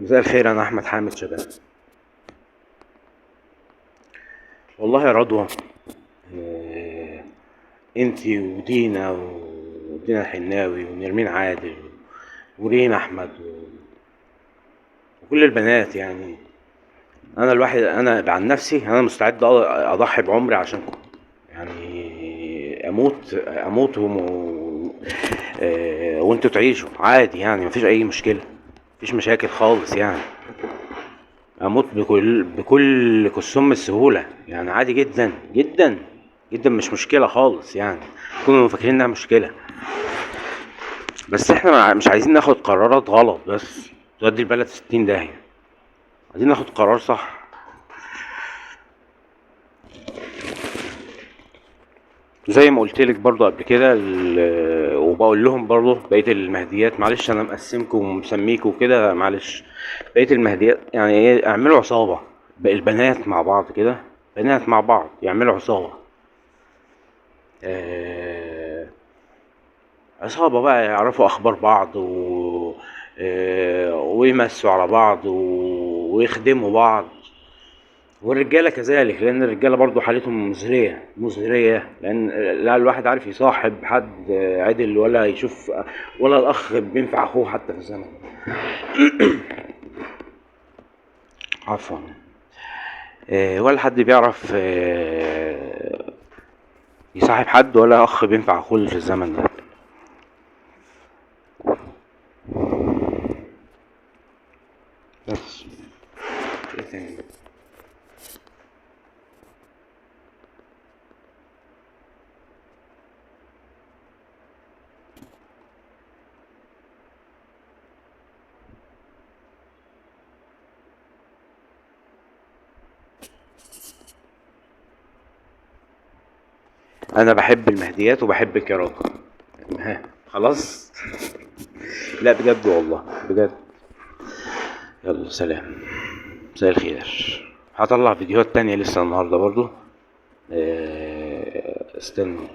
مساء الخير، انا احمد حامد شباب. والله يا رضوى، آه، انتي ودينا الحناوي ونرمين عادل وريم احمد وكل البنات يعني. انا الواحد، انا عن نفسي انا مستعد اضحي بعمري عشانكم يعني. اموت وانتوا تعيشوا عادي يعني، مفيش اي مشكله، مفيش مشاكل خالص يعني. اموت بكل كسوم السهوله يعني، عادي جدا جدا جدا، مش مشكله خالص يعني. كونوا فاكرين انها مشكله، بس احنا مش عايزين ناخد قرارات غلط بس تودي البلد 60 داهيه. عايزين ناخد قرار صح. زي ما قلت لك برضو قبل كده، وبقول لهم برضو بقيه المهديات، معلش انا مقسمكم ومسميكم كده، معلش. بقيه المهديات يعني ايه، اعملوا عصابه بقى البنات مع بعض كده، بنات مع بعض يعملوا عصابه. آه، عصابة بقى يعرفوا أخبار بعض ويمسوا على بعض ويخدموا بعض. والرجالة كذلك، لأن الرجالة برضو حالتهم مزرية، لأن لا الواحد عارف يصاحب حد عدل، ولا يشوف، ولا الأخ بينفع أخوه حتى في الزمن. عفوا. ولا حد بيعرف يصاحب حد، ولا أخ بينفع أخوه في الزمن ده. بس إيه تاني؟ انا بحب المهديات وبحبك يا راجل. ها خلاص. لا بجد والله بجد. يلا سلام، مساء الخير. هطلع فيديوهات تانية لسه النهاردة برضو. استنوا.